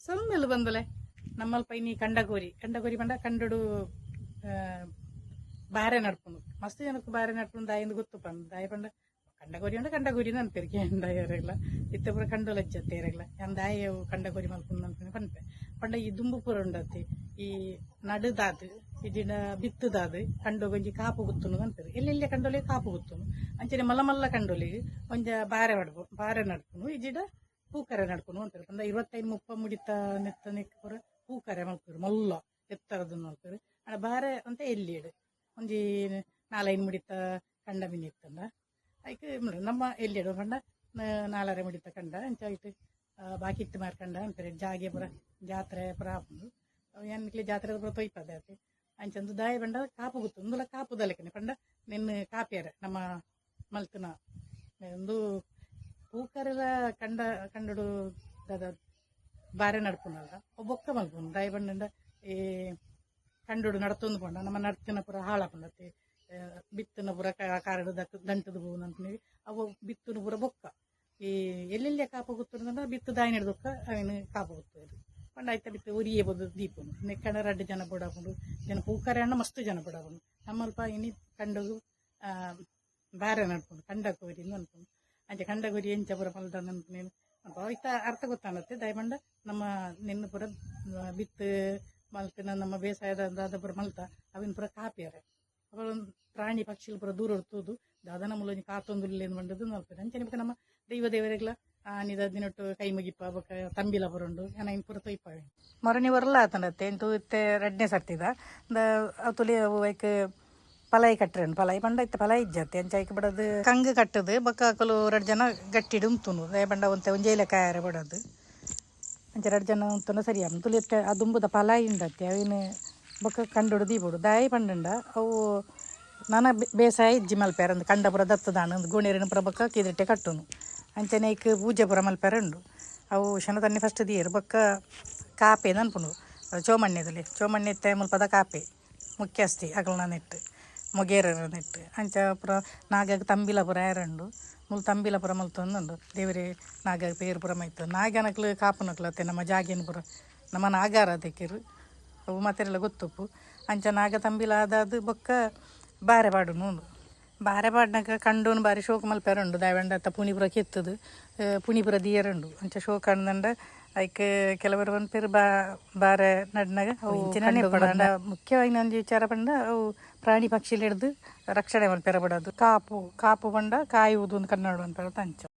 ಸೊಮ್ಮೆಲು ಬಂದಲೆ ನಮ್ಮಲ್ಪ ಇನ್ನಿ ಕಂಡಗೋರಿ ಪಂಡ ಕಂಡುಡು ಬಾರೆ ನಡ್ಪುಂಡು ಮಸ್ತ್ ಜನಕ್ಕೆ ಬಾರೆ ನಡ್ಪುಂಡು ದಾಯಿಂದ ಗೊತ್ತು ದಾಯ ಪಂಡ ಕಂಡಗೋರಿ ಉಂಡ ಕಂಡಗೋರಿ ಅನ್ಪೇರಿಗೆ ದಾಯರೆಗ್ಲ ಇತ್ತ ಪೂರ ಕಂಡು ಲಜ್ಜತ್ತೇರೆಗ್ಲ ದಾಯ ಕಂಡಗೋರಿ ಮಲ್ಪುಂಡು ಅನ್ಪೇನೆ ಪನ್ಪೆ ಪಂಡ ಈ ದುಂಬು ಪೂರ ಉಂಡತಿ ಈ ನಡುದಾದು ಇದಿನ ಬಿತ್ತುದಾದು ಕಂಡು ಒಂಜಿ ಕಾಪು ಗುತ್ತುನು ಅನ್ಪೇರು ಎಲ್ಲೆಲ್ಲ ಕಂಡೊಲಿ ಕಾಪು ಗುತ್ತುನು ಅಂಚನೆ ಮಲ್ಲ ಮಲ್ಲ ಕಂಡೊಲಿ ಒಂಜ ಬಾರೆ ನಡ್ಪುನು ಇಜಿಡ ಪೂಕರೆ ನಡ್ಕೊಂಡು ಅಂತಾರೆ ಪಂಡ 25-30 ಮುಡಿತ ನೆತ್ತ ನೆಕ್ ಪೂರ ಪೂಕರೆ ಮಲ್ಪೇರು ಮಲ್ಲ ಎತ್ತರದ್ದು ಮಲ್ಪೇರು ಅಣ್ಣ ಬಾರೆ ಅಂತ ಎಲ್ಲಿಡು ಒಂಜಿ 4-5 ಮುಡಿತ ಕಂಡ ಮಿನಿ ಇತ್ತಂಡ ಅದಕ್ಕೆ ನಮ್ಮ ಎಲ್ಲಿಡು ಪಂಡ 4 ಮುಡಿತ ಕಂಡ ಅಂಚಾಯ್ತು ಬಾಕಿ ಇತ್ತು ಮಾರ್ಕಂಡ ಅಂತಾರೆ ಜಾಗೆ ಪುರ ಜಾತ್ರೆ ಪುರ ಹಾಕೊಂಡು ಏನ್ಕ್ಲಿ ಜಾತ್ರೆ ಪುರ ತೊಯ್ಪದೆ ಆಯ್ತು ಅಂಚಂದು ದಾಯ ಪಂಡ ಕಾಪು ಗುತ್ತು ಒಂದುಲ ಕಾಪು ದಲಕನೆ ಪಂಡ ನಿನ್ನ ಕಾಪಿಯಾರೆ ನಮ್ಮ ಮಲ್ತನ ಒಂದು ಪೂಕರೆಲ್ಲ ಕಂಡುಡು ಬಾರೆ ನಡ್ಪುನಲ್ಲ ಬೊಕ್ಕ ಮಲ್ಪುನು ದಾಯ ಪಂಡ ಈ ಕಂಡುಡು ನಡ್ತೊಂದು ಪಂಡ ನಮ್ಮ ನಡ್ತಿನ ಪುರ ಹಾಳ ಪಂಡತಿ ಬಿತ್ತನ ಪುರ ಕಾರಡು ದಂಟದ ಹೂವು ಅಂತೀವಿ ಅವು ಬಿತ್ತನ ಪುರ ಬೊಕ್ಕ ಈ ಎಲ್ಲೆಲ್ಲ ಕಾಪು ಗುತ್ತುಂಡ ಬಿತ್ತು ದಾಯ ನಡೆದೊಕ್ಕ ಅವನು ಕಾಪು ಗುತ್ತದು ಪಂಡ ಆಯ್ತಾ ಬಿತ್ತು ಉರಿಯೇ ಬೋದು ದೀಪನು ನೆಕ್ಕಡ 2 ಜನ ಬಿಡಾಕೊಂಡು ಜನ ಪೂಕರೆ ಅಣ್ಣ ಮಸ್ತ್ ಜನ ಬಿಡಾಕೊಂಡು ನಮ್ಮಲ್ಪ ಇನಿ ಕಂಡುಗು ಬಾರೆ ನಡ್ಕೊಂಡು ಕಂಡಕೋರಿ ಅನ್ಕೊಂಡು ಅಂಚೆ ಕಂಡಗೋರಿ ಎಂಚ ಪುರ ಮಲ್ದ ನೆನ್ಪು ಇತ್ತ ಅರ್ಥ ಗೊತ್ತಾಗುತ್ತೆ ದಯಪಂಡ ನಮ್ಮ ನಿನ್ನ ಪುರ ಬಿತ್ತು ಮಲ್ತಿನ ನಮ್ಮ ಬೇಸಾಯದ ಪುರ ಮಲ್ತ ಅವಿನ ಪುರ ಕಾಪಿಯಾರೆ ಅವರ ಪ್ರಾಣಿ ಪಕ್ಷಿಗಳು ಪುರ ದೂರ ಹೊಡ್ತುದು ದಾದನ ಮೂಲಂಜಿ ಕಾತೊಂದುಲ್ಲೇನು ಬಂದದ್ದು ನೋಡ್ತಾರೆ ಅಂಚೆ ನಮ್ಮ ದೇವರೆಗ್ಲ ನಿದ ದಿನಟ್ಟು ಕೈ ಮುಗಿಪ್ಪ ಬೊಕ್ಕ ತಂಬಿಲ ಬರೋಂಡು ಏನ ಪುರ ತೊಯ್ಪಾವೆ ಮೊರನಿ ಬರಲ್ಲ ಆತನತ್ತೆ ಎಂಟು ಇತ್ತೆ 2ನೇ ಸರ್ತಿದ ತುಲಿ ಐಕ್ ಪಲಾಯಿ ಕಟ್ಟ್ರೇನು ಪಲಾಯಿ ಪಂಡ ಇತ್ತೆ ಪಲಾಯಿ ಇಜ್ಜತ್ತೆ ಎಂಚಾಯ್ಕ ಬಿಡೋದು ಕಂಗು ಕಟ್ಟದು ಬೊಕ್ಕ ಹಾಕಲು 2 ಜನ ಗಟ್ಟಿಡು ಉಂತುನು ದಯ ಪಂಡ ಒಂಜೈಲ ಕಾಯಾರೆ ಬಿಡೋದು ಅಂಚೆ 2 ಜನ ಉಂತುನು ಸರಿ ತುಲಿ ಇತ್ತೆ ಆ ದುಂಬುದ ಪಲಾಯಿ ಉಂಡತ್ತೆ ಅವಿನ ಬೊಕ್ಕ ಕಂಡುಡು ದೀಪುಡು ದಾಯಿ ಪಂಡುಂಡ ಅವು ನಾನ ಬೇಸಾಯ ಇಜ್ಜಿ ಮಲ್ಪೇರ ಒಂದು ಕಂಡ ಪುರ ದತ್ತದಾಣ ಒಂದು ಗೋಣಿರಿನ ಪುರ ಬೊಕ್ಕ ಕಿದಿಟ್ಟೆ ಕಟ್ಟುನು ಅಂಚನೆ ಐಕ್ ಪೂಜೆ ಪುರ ಮಲ್ಪೇರ ಉಂಡು ಅವು ಶನ ತನ್ನಿ ಫಸ್ಟ್ ದೀರು ಬೊಕ್ಕ ಕಾಪೆ ನನ್ಪುನು ಚೋಮಣ್ಣೆ ಇತ್ತೆ ಮುಲ್ಪದ ಕಾಪೆ ಮುಖ್ಯಸ್ತಿ ಅಗಲ್ನ ನೆಟ್ಟು ಮೊಗೇರ ನೆಟ್ಟು ಅಂಚ ಪುರ ನಾಗಾಗ ತಂಬಿಲ ಪುರ ಏರಂಡು ಮುಲ್ ತಂಬಿಲ ಪುರ ಮಲ್ತೊಂದುಂಡು ದೇವರೇ ನಾಗಾಗ ಪೇರು ಪುರ ಮೈತು ನಾಗನಕ್ಲು ಕಾಪುನಕ್ಲತ್ತೆ ನಮ್ಮ ಜಾಗಿನ ಪುರ ನಮ್ಮ ನಾಗಾರ ತೆಕ್ಕಿರು ಅವು ಮಾತೆಲ್ಲ ಗೊತ್ತುಪ್ಪು ಅಂಚ ನಾಗ ತಂಬಿಲ ಆದಾದು ಬೊಕ್ಕ ಬಾರೆ ಪಾಡುನು ಬಾರೆ ಪಾಡ್ನಾಗ ಕಂಡೋನು ಬಾರಿ ಶೋಕ ಮಲ್ಪೇರುಂಡು ದಾಯವಂಡ ಅತ್ತ ಪುಣಿಪುರ ಕೆತ್ತದು ಪುಣಿಪುರ ದಿಯರುಂಡು ಅಂಚ ಶೋಕ ಅಂದಂಡ ಐಕ್ ಕೆಲವರು ಪೇರು ಬಾರೆ ನಡ್ನಾಗ ಅವು ಮುಖ್ಯವಾಗಿ ಒಂದು ವಿಚಾರ ಪಂಡ ಅವು ಪ್ರಾಣಿ ಪಕ್ಷಿಲಿ ಹಿಡ್ದು ರಕ್ಷಣೆ ಮಲ್ಪೇರ ಬಿಡೋದು ಕಾಪು ಪಂಡ ಕಾಯುವುದು ಒಂದು ಕನ್ನಡ ಅಂತ ಅಂಚ